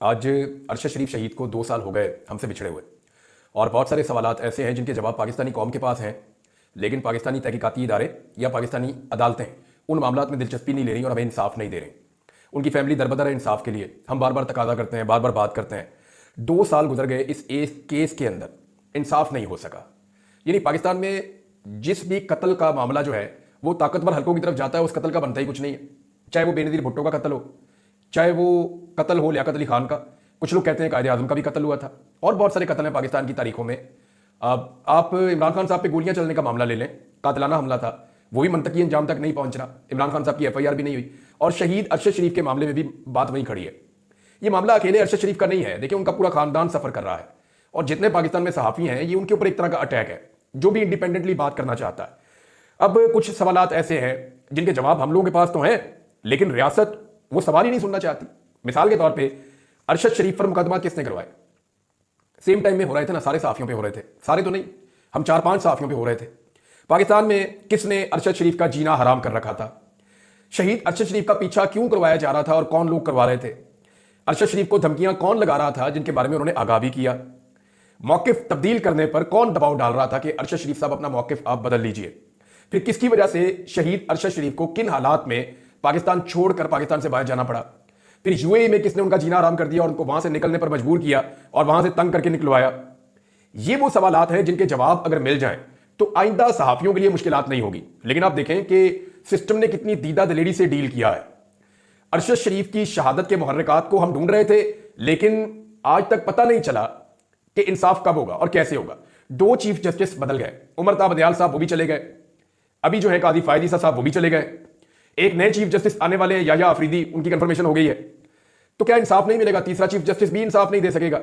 आज अरशद शरीफ शहीद को 2 साल हो गए हमसे बिछड़े हुए, और बहुत सारे सवालात ऐसे हैं जिनके जवाब पाकिस्तानी कौम के पास हैं, लेकिन पाकिस्तानी तहकीकाती इदारे या पाकिस्तानी अदालतें उन मामलात में दिलचस्पी नहीं ले रही और हमें इंसाफ नहीं दे रही। उनकी फैमिली दरबदर है इंसाफ के लिए। हम बार बार तकाजा करते हैं, बार बार बात करते हैं। 2 साल गुजर गए, इस एक केस के अंदर इंसाफ नहीं हो सका। यानी पाकिस्तान में जिस भी कत्ल का मामला जो है वो ताकतवर हलकों की तरफ जाता है, उस कत्ल का बनता ही कुछ नहीं है। चाहे वो बेनज़ीर भुट्टो का कत्ल हो, चाहे वो कत्ल हो लियाकत अली खान का, कुछ लोग कहते हैं कायदे आज़म का भी कत्ल हुआ था, और बहुत सारे कत्ल हैं पाकिस्तान की तारीखों में। आप इमरान खान साहब पे गोलियां चलने का मामला ले लें, कातिलाना हमला था, वो भी मंतकी अंजाम तक नहीं पहुंच रहा। इमरान खान साहब की FIR भी नहीं हुई, और शहीद अरशद शरीफ के मामले में भी बात वहीं खड़ी है। ये मामला अकेले अरशद शरीफ का नहीं है, देखिए उनका पूरा खानदान सफर कर रहा है, और जितने पाकिस्तान में सहाफ़ी हैं ये उनके ऊपर एक तरह का अटैक है, जो भी इंडिपेंडेंटली बात करना चाहता है। अब कुछ सवालात ऐसे हैं जिनके जवाब हम लोगों के पास तो हैं, लेकिन रियासत वो सवाल ही नहीं सुनना चाहती। मिसाल के तौर पे अरशद शरीफ पर मुकदमा किसने करवाए? सेम टाइम में हो रहे थे ना, सारे सहाफ़ियों पे हो रहे थे, सारे तो नहीं, हम 4-5 सहाफ़ियों पे हो रहे थे। पाकिस्तान में किसने अरशद शरीफ का जीना हराम कर रखा था? शहीद अरशद शरीफ का पीछा क्यों करवाया जा रहा था और कौन लोग करवा रहे थे? अरशद शरीफ को धमकियां कौन लगा रहा था, जिनके बारे में उन्होंने आगाह भी किया? मौक़िफ़ तब्दील करने पर कौन दबाव डाल रहा था कि अरशद शरीफ साहब अपना मौक़िफ़ आप बदल लीजिए? फिर किसकी वजह से शहीद अरशद शरीफ को किन हालात में पाकिस्तान छोड़कर पाकिस्तान से बाहर जाना पड़ा? फिर UAE में किसने उनका जीना आराम कर दिया और उनको वहां से निकलने पर मजबूर किया और वहां से तंग करके निकलवाया? ये वो सवालात हैं जिनके जवाब अगर मिल जाएं तो आइंदा सहाफियों के लिए मुश्किलात नहीं होगी। लेकिन आप देखें कि सिस्टम ने कितनी दीदा दिलेरी से डील किया है। अरशद शरीफ की शहादत के मुहर्रिकात को हम ढूंढ रहे थे, लेकिन आज तक पता नहीं चला कि इंसाफ कब होगा और कैसे होगा। 2 चीफ जस्टिस बदल गए, उमर ताब दयाल साहब वो भी चले गए, अभी जो है काजी फायद ईसा साहब वो भी चले गए, एक नए चीफ जस्टिस आने वाले हैं याया अफरीदी, उनकी कंफर्मेशन हो गई है। तो क्या इंसाफ नहीं मिलेगा? तीसरा चीफ जस्टिस भी इंसाफ नहीं दे सकेगा?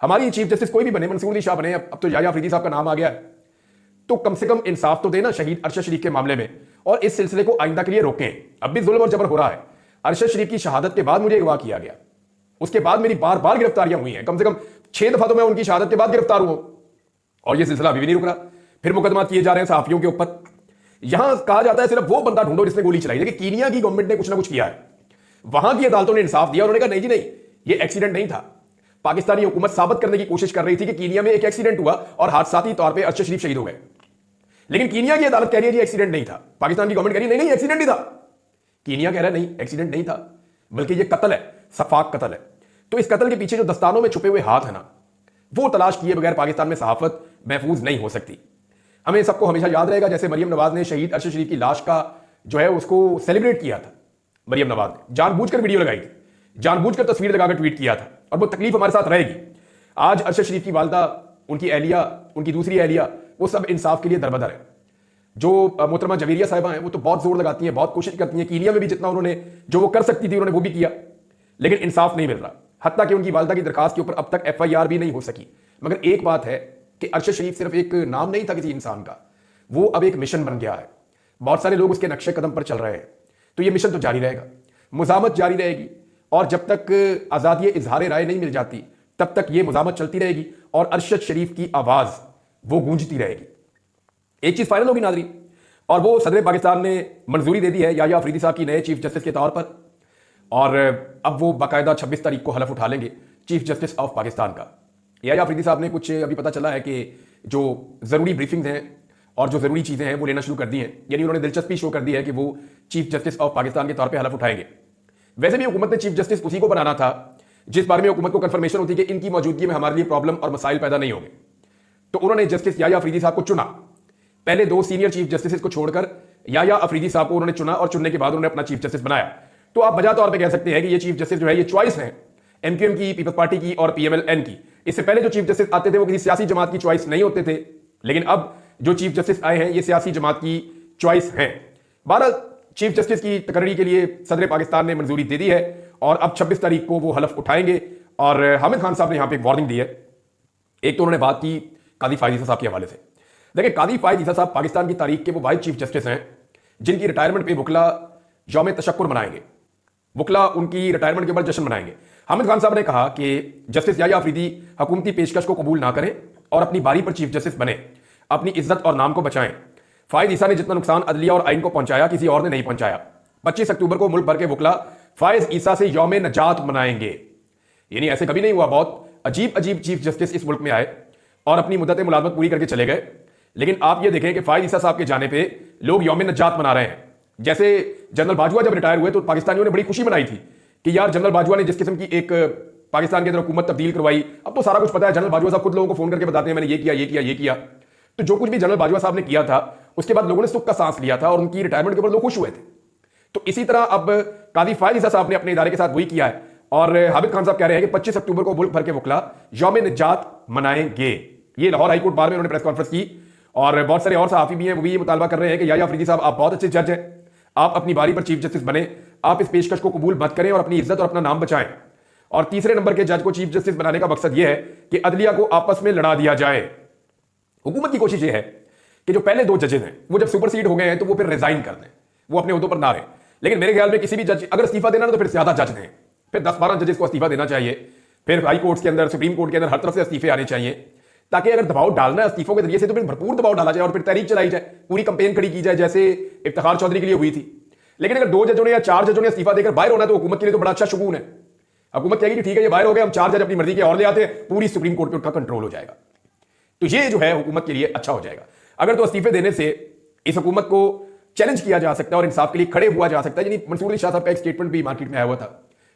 हमारी चीफ जस्टिस कोई भी बने, मंसूर अली शाह बने, अब तो याया अफरीदी साहब का नाम आ गया है, तो कम से कम इंसाफ तो देना शहीद अरशद शरीफ के मामले में, और इस सिलसिले को आइंदा के लिए रोकें। अब भी जुल्म और जबर हो रहा है। अरशद शरीफ की शहादत के बाद मुझे अगवा किया गया, उसके बाद मेरी बार बार गिरफ्तारियां हुई हैं, कम से कम 6 दफा तो मैं उनकी शहादत के बाद गिरफ्तार हुआ, और यह सिलसिला अभी भी नहीं रुक रहा। फिर मुकदमा किए जा रहे हैं सहाफियों के ऊपर। यहां कहा जाता है सिर्फ वो बंदा ढूंढो जिसने गोली चलाई। देखिए कीनिया की गवर्नमेंट ने कुछ ना कुछ किया है, वहां की अदालतों ने इंसाफ दिया, उन्होंने कहा नहीं जी नहीं, ये एक्सीडेंट नहीं था। पाकिस्तानी हुकूमत साबित करने की कोशिश कर रही थी कि कीनिया में एक एक्सीडेंट हुआ और हादसाती तौर पे अरशद शरीफ शहीद हो गए, लेकिन कीनिया की अदालत कह रही है जी एक्सीडेंट नहीं था। पाकिस्तान की गवर्नमेंट कह रही है नहीं एक्सीडेंट ही था। कीनिया कह रहा है नहीं एक्सीडेंट नहीं था, बल्कि ये कत्ल है, सफाक कत्ल है। तो इस कत्ल के पीछे जो दस्तानों में छुपे हुए हाथ है ना, वो तलाश किए बगैर पाकिस्तान में सहाफत महफूज नहीं हो सकती। हमें सबको हमेशा याद रहेगा जैसे मरियम नवाज ने शहीद अरशद शरीफ की लाश का जो है उसको सेलिब्रेट किया था। मरियम नवाज ने जानबूझकर वीडियो लगाई थी, जानबूझकर तस्वीर लगाकर ट्वीट किया था, और वो तकलीफ हमारे साथ रहेगी। आज अरशद शरीफ की वालदा, उनकी अहलिया, उनकी दूसरी अहलिया, वो सब इंसाफ के लिए दरबदर है। जो मोहतरमा जवेरिया साहिबा हैं वो तो बहुत जोर लगाती हैं, बहुत कोशिश करती हैं। कीनिया में भी जितना उन्होंने जो वो कर सकती थी उन्होंने वो भी किया, लेकिन इंसाफ नहीं मिल रहा। हत्ता कि उनकी वालदा की दरखास्त के ऊपर अब तक FIR भी नहीं हो सकी। मगर एक बात है कि अरशद शरीफ सिर्फ एक नाम नहीं था किसी इंसान का, वो अब एक मिशन बन गया है। बहुत सारे लोग उसके नक्शे कदम पर चल रहे हैं, तो ये मिशन तो जारी रहेगा, मुजामत जारी रहेगी, और जब तक आज़ादी इजहार राय नहीं मिल जाती तब तक ये मुजामत चलती रहेगी और अरशद शरीफ की आवाज़ वो गूंजती रहेगी। एक चीज़ फाइनल होगी नाज़रीन, और वो सदर पाकिस्तान ने मंजूरी दे दी है याया अफरीदी साहब की नए चीफ जस्टिस के तौर पर, और अब वो बाकायदा 26 तारीख को हलफ उठा लेंगे चीफ जस्टिस ऑफ पाकिस्तान का। याया अफरीदी साहब ने कुछ अभी पता चला है कि जो ज़रूरी ब्रीफिंग्स हैं और जो ज़रूरी चीज़ें हैं वो लेना शुरू कर दी हैं, यानी उन्होंने दिलचस्पी शो कर दी है कि वो चीफ जस्टिस ऑफ पाकिस्तान के तौर पे हलफ उठाएंगे। वैसे भी हुकूमत ने चीफ जस्टिस उसी को बनाना था जिस बारे में हुकूमत को कंफर्मेशन होती कि इनकी मौजूदगी में हमारे लिए प्रॉब्लम और मसाइल पैदा नहीं होंगे। तो उन्होंने जस्टिस याया अफरीदी साहब को चुना, पहले 2 सीनियर चीफ जस्टिस को छोड़कर याया अफरीदी साहब को उन्होंने चुना, और चुनने के बाद उन्होंने अपना चीफ जस्टिस बनाया। तो आप वजह तौर पर कह सकते हैं कि ये चीफ जस्टिस जो है ये चॉइस है MQM की, पीपल्स पार्टी की और PMLN की। इससे पहले जो चीफ जस्टिस आते थे वो किसी सियासी जमात की चॉइस नहीं होते थे, लेकिन अब जो चीफ जस्टिस आए हैं ये सियासी जमात की चॉइस हैं। 12 चीफ जस्टिस की तकर्री के लिए सदर पाकिस्तान ने मंजूरी दे दी है, और अब 26 तारीख को वो हलफ उठाएंगे। और हामिद खान साहब ने यहां पे एक वार्निंग दी है। एक तो उन्होंने बात की काजी फायद ईसा साहब के हवाले से। देखिए काजी फायद ईसा साहब पाकिस्तान की तारीख के वो वाहिद चीफ जस्टिस हैं जिनकी रिटायरमेंट पे वकला यौम तशक्कुर मनाएंगे, वकला उनकी रिटायरमेंट के बाद जश्न मनाएंगे। हामिद खान साहब ने कहा कि जस्टिस याया अफरीदी हुकूमती पेशकश को कबूल ना करें और अपनी बारी पर चीफ जस्टिस बने, अपनी इज्जत और नाम को बचाएं। फायद ईसा ने जितना नुकसान अदलिया और आइन को पहुंचाया किसी और ने नहीं पहुंचाया। 25 अक्टूबर को मुल्क भर के वकला फायद ईसा से यौम नजात मनाएंगे। यानी ऐसे कभी नहीं हुआ। बहुत अजीब अजीब चीफ जस्टिस इस मुल्क में आए और अपनी मुद्दत मुलाजमत पूरी करके चले गए। लेकिन आप ये देखें कि फायद ईसा साहब के जाने पे लोग यौम नजात मना रहे हैं। जैसे जनरल बाजवा जब रिटायर हुए तो पाकिस्तानियों ने बड़ी खुशी मनाई थी कि यार जनरल बाजवा ने जिस किस्म की एक पाकिस्तान के अंदर हुकूमत तब्दील करवाई, अब तो सारा कुछ पता है। जनरल बाजवा साहब खुद लोगों को फोन करके बताते हैं मैंने ये किया ये किया ये किया। तो जो कुछ भी जनरल बाजवा साहब ने किया था उसके बाद लोगों ने सुख का सांस लिया था और उनकी रिटायरमेंट के ऊपर लोग खुश हुए थे। तो इसी तरह अब काजी फायद ईसा साहब ने अपने इदारे के साथ वही किया है और हामिद खान साहब कह रहे हैं कि 25 अक्टूबर को मुल्क भर के वकला यौम निजात मनाएंगे। ये लाहौर हाईकोर्ट बार में उन्होंने प्रेस कॉन्फ्रेंस की और बहुत सारे और सहाफी भी हैं, वो भी ये मुतालबा कर रहे हैं कि याया अफरीदी साहब आप बहुत अच्छे जज हैं, आप अपनी बारी पर चीफ जस्टिस बने, आप इस पेशकश को कबूल मत करें और अपनी इज्जत और अपना नाम बचाएं। और तीसरे नंबर के जज को चीफ जस्टिस बनाने का मकसद यह है कि अदलिया को आपस में लड़ा दिया जाए। हुकूमत की कोशिश यह है कि जो पहले 2 जजेस हैं वो जब सुपरसीड हो गए हैं तो वो फिर रिजाइन कर दें, वो अपने उहदों पर ना रहे। लेकिन मेरे ख्याल में किसी भी जज अगर इस्तीफा देना ना तो फिर ज्यादा जज दें, फिर 10-12 जजेस को इस्तीफा देना चाहिए, फिर हाई कोर्ट के अंदर सुप्रीम कोर्ट के अंदर हर तरफ से इस्तीफे आने चाहिए, ताकि अगर दबाव डालना है इस्तीफों के जरिए से तो फिर भरपूर दबाव डाला जाए और फिर तहरीक चलाई जाए, पूरी कंपेन खड़ी की जाए जैसे इफ्तिखार चौधरी के लिए हुई थी। लेकिन अगर 2 जजों ने या 4 जजों ने इस्तीफा देकर बाहर होना है तो हुकूमत के लिए तो बड़ा अच्छा शुगून है। हुकूमत कहेगी कि ठीक है ये बाहर हो गए, हम 4 जज अपनी मर्जी के और ले आते हैं, पूरी सुप्रीम कोर्ट पे उनका कंट्रोल हो जाएगा। तो ये जो है हुकूमत के लिए अच्छा हो जाएगा। अगर तो इस्तीफे देने से इस हुकूमत को चैलेंज किया जा सकता है और इंसाफ के लिए खड़े हुआ जा सकता है। यानी मंसूर अली शाह साहब का एक स्टेटमेंट भी मार्केट में आया हुआ था,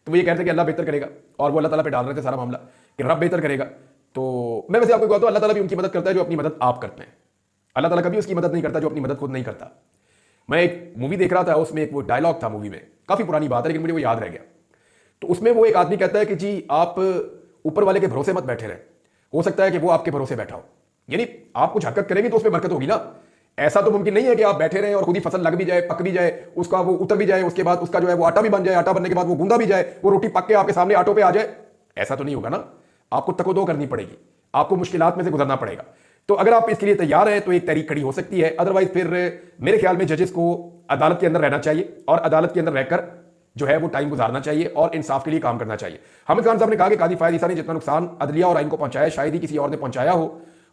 तो वो ये कहते हैं कि अल्लाह बेहतर करेगा और वो अल्लाह ताला पे डाल रहे थे सारा मामला कि रब बेहतर करेगा। तो मैं वैसे आपको कहता हूं अल्लाह ताला भी उनकी मदद करता है जो अपनी मदद आप करते हैं। अल्लाह ताला कभी उसकी मदद नहीं करता जो अपनी मदद खुद नहीं करता। मैं एक मूवी देख रहा था, उसमें एक वो डायलॉग था मूवी में, काफी पुरानी बात है लेकिन मुझे वो याद रह गया। तो उसमें वो एक आदमी कहता है कि जी आप ऊपर वाले के भरोसे मत बैठे रहें, हो सकता है कि वो आपके भरोसे बैठा हो। यानी आप कुछ हरकत करेंगे तो उसमें बरकत होगी ना। ऐसा तो मुमकिन नहीं है कि आप बैठे रहें और खुद ही फसल लग भी जाए, पक भी जाए, उसका वो उतर भी जाए, उसके बाद उसका जो है वो आटा भी बन जाए, आटा बनने के बाद वो गूंदा भी जाए, वो रोटी पक के आपके सामने आटों पे आ जाए। ऐसा तो नहीं होगा ना। आपको तको-दो करनी पड़ेगी, आपको मुश्किलात में से गुजरना पड़ेगा। तो अगर आप इसके लिए तैयार हैं तो एक तहरीक खड़ी हो सकती है। अदरवाइज फिर मेरे ख्याल में जजेस को अदालत के अंदर रहना चाहिए और अदालत के अंदर रहकर जो है वो टाइम गुजारना चाहिए और इंसाफ के लिए काम करना चाहिए। हामिद खान साहब ने कहा कि काजी फायद ईसा ने जितना नुकसान अदलिया और आइन को पहुंचाया शायद ही किसी और ने पहुंचाया हो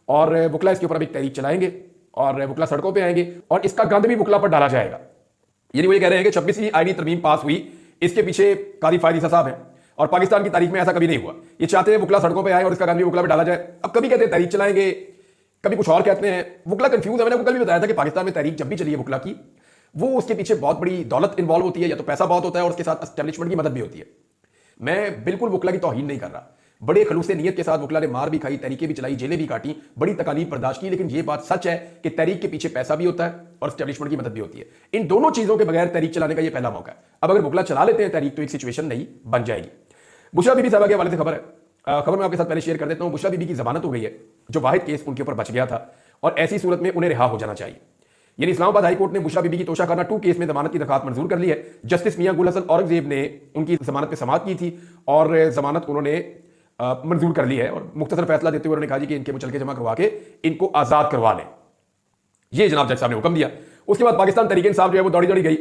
और वकला इसके ऊपर अब एक तहरीक चलाएंगे और वकला सड़कों पे आएंगे और इसका गंद भी वकला पर डाला जाएगा। यानी वो ये कह रहे हैं कि 26वीं आईनी तरमीम पास हुई, इसके पीछे काजी फायद ईसा साहब हैं और पाकिस्तान की तारीख में ऐसा कभी नहीं हुआ। ये चाहते हैं वकला सड़कों पे आए और इसका गंद भी वकला पे डाला जाए। अब कभी कहते हैं तहरीक चलाएंगे, कभी कुछ और कहते हैं। वकला कंफ्यूज है। मैंने आपको कल भी बताया था कि पाकिस्तान में तहरीक जब भी चली है वकला की, वो उसके पीछे बहुत बड़ी दौलत इन्वॉल्व होती है, या तो पैसा बहुत होता है और उसके साथ एस्टेब्लिशमेंट की मदद भी होती है। मैं बिल्कुल वकला की तौहीन नहीं कर रहा। बड़े खलूसे नीयत के साथ वकला ने मार भी खाई, तहरीकें भी चलाई, जेलें भी काटी, बड़ी तकालीफ बर्दाश्त की। लेकिन यह बात सच है कि तहरीक के पीछे पैसा भी होता है और एस्टेब्लिशमेंट की मदद भी होती है। इन दोनों चीजों के बगैर तहरीक चलाने का यह पहला मौका है। अब अगर वकला चला लेते हैं तहरीक तो एक सिचुएशन नहीं बन जाएगी। बुशरा बीबी साहबा के हवाले से खबर है, खबर मैं आपके साथ पहले शेयर कर देता हूं। बुशरा बीबी की जमानत हो गई है, जो वाहिद केस उनके ऊपर बच गया था और ऐसी सूरत में उन्हें रिहा हो जाना चाहिए। यानी इस्लामाबाद हाईकोर्ट ने बुशरा बीबी की तोशाखाना 2 केस में जमानत की दरखास्त मंजूर कर ली है। जस्टिस मियां गुल हसन औरंगजेब ने उनकी जमानत पे समाअत की थी और जमानत उन्होंने मंजूर कर ली है और मुख्तसर फैसला देते हुए उन्होंने कहा कि इनके मुचलके जमा करवा के इनको आजाद करवा लें। ये जनाब जज साहब ने हुक्म दिया। उसके बाद पाकिस्तान तहरीक इंसाफ जो है वो दौड़ी दौड़ी गई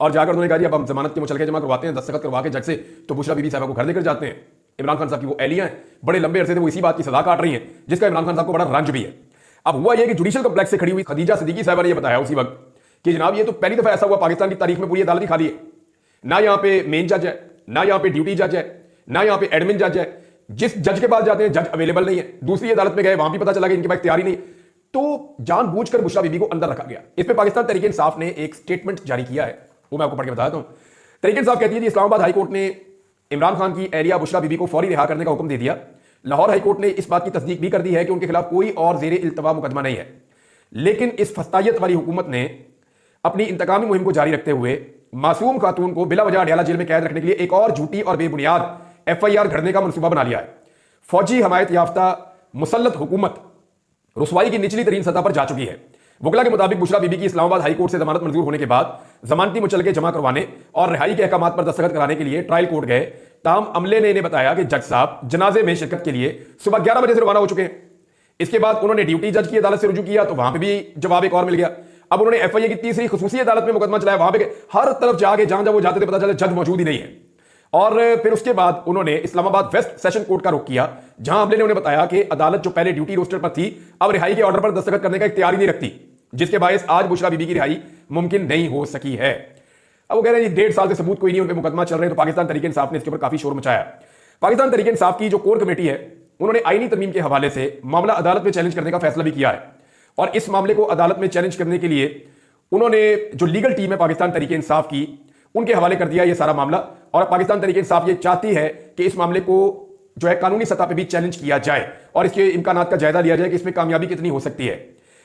और जाकर उन्होंने कहा अब हम जमानत के मुचलके जमा करवाते हैं, दस्तखत करवा के जज से। तो बुशरा बीबी साहब को घर लेकर जाते हैं। इमरान खान साहब की वो एहलियां हैं, बड़े लंबे अरसे से वो इसी बात की सजा काट रही हैं, जिसका इमरान खान साहब को बड़ा रंज भी है। अब हुआ यह कि जुडिशियल कॉम्प्लेक्स से खड़ी हुई खदीजा सिद्दीकी साहबा ने यह बताया उसी वक्त कि जनाब ये तो पहली दफा ऐसा हुआ पाकिस्तान की तारीख में पूरी अदालत ही खाली है। ना यहाँ पे मेन जज है, ना यहाँ पे ड्यूटी जज है, ना यहाँ पे एडमिन जज है। जिस जज के पास जाते हैं जज अवेलेबल नहीं है। दूसरी अदालत में गए, वहां भी पता चला कि इनके पास इख्तियार ही नहीं। तो जानबूझकर बुशरा बीबी को अंदर रखा गया। इस पर पाकिस्तान तहरीक इंसाफ ने एक स्टेटमेंट जारी किया है, वो मैं आपको पढ़ के बताता हूं। तहरीक इंसाफ कहती है कि इस्लामाबाद हाईकोर्ट ने इमरान खान की एहलिया बुशरा बीबी को फौरी रिहा करने का हुक्म दे दिया। लाहौर हाईकोर्ट ने इस बात की तस्दीक भी कर दी है कि उनके खिलाफ कोई और जेर इल्तवा मुकदमा नहीं है। लेकिन इस फस्तायत वाली हुकूमत ने अपनी इंतकामी मुहिम को जारी रखते हुए मासूम खातून को बिला वजह अडयाला जेल में कैद रखने के लिए एक और झूठी और बेबुनियाद FIR घड़ने का मंसूबा बना लिया है। फौजी हमायत याफ्ता मुसल्लत हुकूमत रुसवाई की निचली तरीन सतह पर जा चुकी है। वकला के मुताबिक बुशरा बीबी की इस्लामाबाद हाईकोर्ट से जमानत मंजूर होने के बाद जमानती मुचलके जमा करवाने और रिहाई के अहकामात पर दस्तखत कराने के लिए ट्रायल कोर्ट गए। ताम अमले ने इन्हें बताया कि जज साहब जनाजे में शिरकत के लिए सुबह 11 बजे से रवाना हो चुके हैं। इसके बाद उन्होंने ड्यूटी जज की अदालत से रुजू किया तो वहां पर भी जवाब एक और मिल गया। अब उन्होंने FIA की तीसरी खुसूसी अदालत में मुकदमा चलाया, वहां पर हर तरफ जाके जहां जहां वो जाते थे पता चला जज मौजूद ही नहीं है। और फिर उसके बाद उन्होंने इस्लामाबाद वेस्ट सेशन कोर्ट का रुख किया, जहां अमले ने उन्हें बताया कि अदालत जो पहले ड्यूटी रोस्टर पर थी अब रिहाई के ऑर्डर पर दस्तखत करने का इख्तियार ही नहीं रखती, जिसके बायस आज बुशरा बीबी की रिहाई मुमकिन नहीं हो सकी है। अब वो कह रहे हैं 1.5 साल से सबूत कोई नहीं, उन पर मुकदमा चल रहे हैं। तो पाकिस्तान तहरीक इंसाफ ने इसके ऊपर काफी शोर मचाया। पाकिस्तान तहरीक इंसाफ की जो कोर कमेटी है, उन्होंने आईनी तरमीम के हवाले से मामला अदालत में चैलेंज करने का फैसला भी किया है। और इस मामले को अदालत में चैलेंज करने के लिए उन्होंने जो लीगल टीम है पाकिस्तान तहरीक इंसाफ की, उनके हवाले कर दिया ये सारा मामला। और पाकिस्तान तहरीक इंसाफ ये चाहती है कि इस मामले को जो है कानूनी सतह पर भी चैलेंज किया जाए और इसके इम्कानात का जायजा लिया जाए कि इसमें कामयाबी कितनी हो सकती है।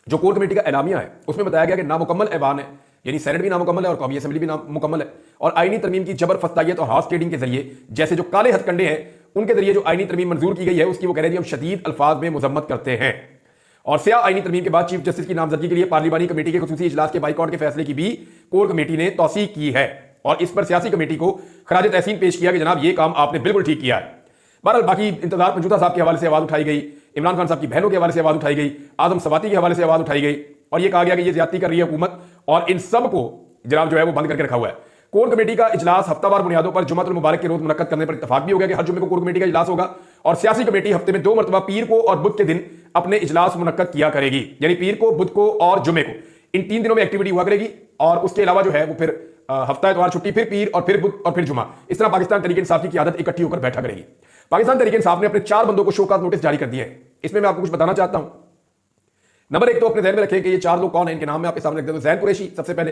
जो कोर कमेटी का एलामिया है उसमें बताया गया कि नामुकम्मल ऐवान है, यानी सेनेट भी नामुकम्मल है और कौमी असेंबली भी नामुकम्मल है, और आईनी तरमीम की जबर फस्तायत और हॉर्स ट्रेडिंग के जरिए जैसे जो काले हथकंडे हैं उनके जरिए जो आईनी तरमीम मंजूर की गई है उसकी वो कह रहे हैं हम शदीद अल्फाज में मुजम्मत करते हैं। और स्याह आईनी तरमीम के बाद चीफ जस्टिस की नामजदगी के लिए पार्लिमानी कमेटी के खुसूसी इजलास के बाइकआउट के फैसले की भी कोर कमेटी ने तौसीक की है और इस पर सियासी कमेटी को खराज तहसीन पेश किया कि जनाब ये काम आपने बिल्कुल ठीक किया है। बहरहाल बाकी इंतजार मंजूता साहब के हवाले से आवाज उठाई गई, इमरान खान साहब की बहनों के हवाले से आवाज उठाई गई, आजम सवाती के हवाले से आवाज उठाई गई और ये कहा गया कि ये ज्यादती कर रही है हुकूमत और इन सब को जनाब जो है वो बंद करके रखा हुआ है। कोर कमेटी का इजलास हफ्तावार बुनियादों पर जुम्मतुल मुबारक के रोज मुनक्कद करने पर इत्तफाक भी हो गया कि हर जुम्मे को कोर कमेटी का इजलास होगा और सियासी कमेटी हफ्ते में 2 मरतबा पीर को और बुध के दिन अपने इजलास मुनक्कद किया करेगी, यानी पीर को, बुध को और जुम्मे को, इन 3 दिनों में एक्टिविटी हुआ करेगी। और उसके अलावा जो है वो फिर हफ्ता इतवार छुट्टी, फिर पीर और फिर बुध और फिर जुमा, इस तरह पाकिस्तान तहरीक इंसाफ की क़यादत इकट्ठी होकर बैठा करेगी। पाकिस्तान तहरीक इंसाफ ने अपने 4 बंदों को शोकाज नोटिस जारी कर दिए हैं। इसमें मैं आपको कुछ बताना चाहता हूं। नंबर 1 तो अपने ध्यान में रखें कि ये 4 लोग कौन है, इनके नाम मैं आपके सामने रख देता हूं। जैन कुरैशी सबसे पहले,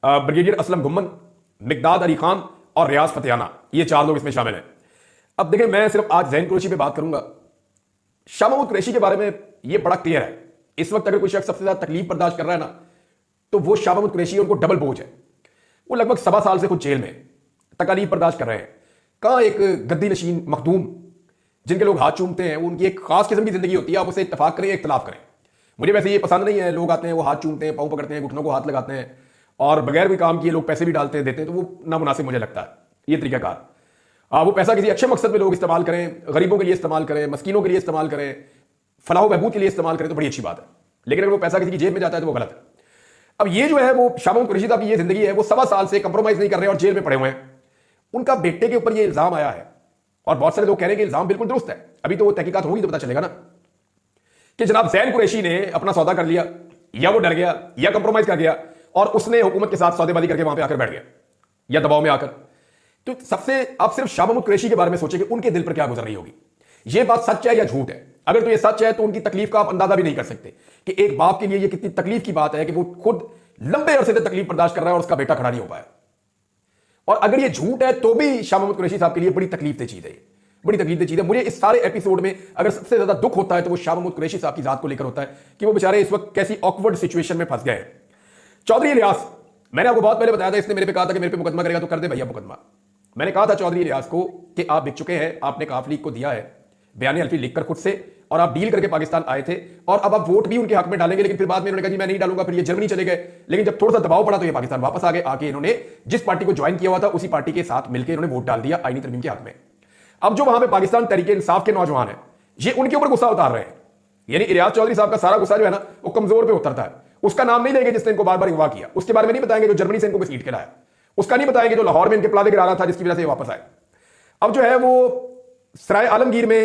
ब्रिगेडियर असलम गुम्मन, मिकदाद अली खान और रियाज फतेहाना, ये 4 लोग इसमें शामिल हैं। अब देखें, मैं सिर्फ आज जैन कुरैशी पे बात करूंगा। शाह महमूद कुरैशी के बारे में ये बड़ा क्लियर है। इस वक्त अगर कोई शख्स सबसे ज्यादा तकलीफ बर्दाश्त कर रहा है ना, तो वो शाह महमूद कुरैशी, उनको डबल बोझ है। वो लगभग 7 साल से खुद जेल में तकलीफ बर्दाश्त कर रहे हैं। कहां एक गद्दी नशीन मखदूम जिनके लोग हाथ चूमते हैं, उनकी एक खास किस्म की जिंदगी होती है, आप उसे इत्तफाक करें, इख्तलाफ करें। मुझे वैसे ये पसंद नहीं है, लोग आते हैं वो हाथ चूमते हैं, पाँव पकड़ते हैं, घुटनों को हाथ लगाते हैं और बगैर कोई काम किए लोग पैसे भी डालते हैं, देते हैं, तो वो नामुनासिब मुझे लगता है ये तरीकाकार। वो पैसा किसी अच्छे मकसद में लोग इस्तेमाल करें, गरीबों के लिए इस्तेमाल करें, मस्कीनों के लिए इस्तेमाल करें, फलाह बहबूद के लिए इस्तेमाल करें तो बड़ी अच्छी बात है, लेकिन अगर वो पैसा किसी की जेब में जाता है तो वो गलत है। अब ये जो है वो शाह महमूद कुरैशी साहब की ये जिंदगी है, वो 7 साल से कंप्रोमाइज नहीं कर रहे और जेल में पड़े हुए हैं। उनका बेटे के ऊपर ये इल्जाम आया है और बहुत सारे लोग कह रहे हैं कि इल्जाम बिल्कुल दुरुस्त है। अभी तो वो तहकीकात होगी तो पता चलेगा ना कि जनाब जैन कुरैशी ने अपना सौदा कर लिया या वो डर गया या कंप्रोमाइज कर गया और उसने हुकूमत के साथ सौदेबाजी करके वहां पे आकर बैठ गया या दबाव में आकर। तो सबसे आप सिर्फ शाह महमूद कुरैशी के बारे में सोचें कि उनके दिल पर क्या गुजर रही होगी। ये बात सच है या झूठ है? अगर तो ये सच है तो उनकी तकलीफ का आप अंदाजा भी नहीं कर सकते कि एक बाप के लिए ये कितनी तकलीफ की बात है कि वो खुद लंबे अरसे से तकलीफ बर्दाश्त कर रहा है और उसका बेटा खड़ा नहीं हो पाया। और अगर ये झूठ है तो भी शाह महमूद कुरैशी साहब के लिए बड़ी तकलीफ दे चीज है, बड़ी तकलीफ दे चीज है। मुझे इस सारे एपिसोड में अगर सबसे ज्यादा दुख होता है तो वो शाह महमूद कुरैशी साहब की जात को लेकर होता है कि वो बेचारे इस वक्त कैसी ऑकवर्ड सिचुएशन में फंस गए हैं। चौधरी इलियास, मैंने आपको बहुत पहले बताया था, इसने मेरे पे कहा था कि मेरे पे मुकदमा करेगा तो कर दे भैया मुकदमा। मैंने कहा था चौधरी इलियास को कि आप बिक चुके हैं, आपने काफ लीग को दिया है बयान हल्फी लिखकर खुद से, और आप डील करके पाकिस्तान आए थे और अब आप वोट भी उनके हक में डालेंगे। लेकिन फिर बाद में इन्होंने कहा जी मैं नहीं डालूंगा, फिर ये जर्मनी चले गए। लेकिन जब थोड़ा सा दबाव पड़ा तो ये पाकिस्तान वापस आ गए। आके इन्होंने जिस पार्टी को ज्वाइन किया हुआ था उसी पार्टी के साथ मिलकर इन्होंने वोट डाल दिया आईनी तरमीम के हक में। अब जो वहां पे पाकिस्तान तहरीक इंसाफ के नौजवान है ये उनके ऊपर गुस्सा उतार रहे हैं, यानी इलियास चौधरी साहब का सारा गुस्सा जो है ना वो कमजोर पे उतरता है। उसका नाम नहीं लेंगे जिसने इनको बार बार अगवा किया, उसके बारे में नहीं बताएंगे जो जर्मनी से इनको घसीट के लाया, उसका नहीं बताएंगे जो लाहौर में इनके प्लाजे गिरा रहा था जिसकी वजह से वापस आए। अब जो है वो सराय आलमगीर में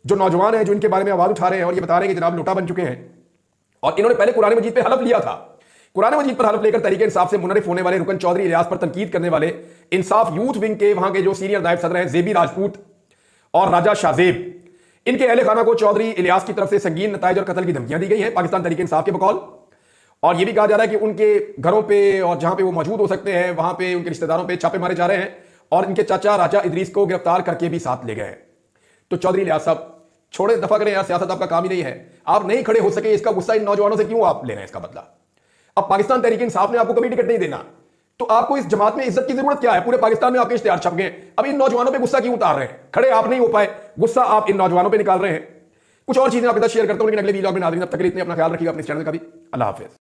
जो नौजवान है जो इनके बारे में आवाज उठा रहे हैं और ये बता रहे हैं कि जनाब लोटा बन चुके हैं, और इन्होंने पहले कुरान मजीद पे हलफ लिया था। कुरान मजीद पर हलफ लेकर तहरीक इंसाफ से मुनरिफ होने वाले रुकन चौधरी इलियास पर तनकीद करने वाले इंसाफ यूथ विंग के वहां के जो सीनियर नायब सदर हैं जेबी राजपूत और राजा शाहजेब, इनके अहले खाना को चौधरी इलियास की तरफ से संगीन नताइज और कत्ल की धमकियां दी गई हैं पाकिस्तान तहरीक इंसाफ के बकौल। और यह भी कहा जा रहा है कि उनके घरों पे और जहां पे वो मौजूद हो सकते हैं वहां पे उनके रिश्तेदारों पे छापे मारे जा रहे हैं और इनके चाचा राजा इदरीस को गिरफ्तार करके भी साथ ले गए हैं। तो चौधरी इलियास साहब छोड़े, दफा करें यार, सियासत आपका काम ही नहीं है, आप नहीं खड़े हो सके, इसका गुस्सा इन नौजवानों से क्यों आप ले रहे हैं इसका बदला? अब पाकिस्तान तहरीक इंसाफ ने आपको कभी टिकट नहीं देना तो आपको इस जमात में इज्जत की जरूरत क्या है? पूरे पाकिस्तान में आपके इश्तिहार छप गए, अब इन नौजवानों पे गुस्सा क्यों उतार रहे हैं? खड़े आप नहीं हो पाए, गुस्सा आप इन नौजवानों पे निकाल रहे हैं। कुछ और चीजें आपके साथ शेयर करता हूं लेकिन अगले वीडियो में नाज़रीन, तब तक के लिए इतने अपना ख्याल रखिएगा, अपने चैनल का भी। अल्लाह हाफिज।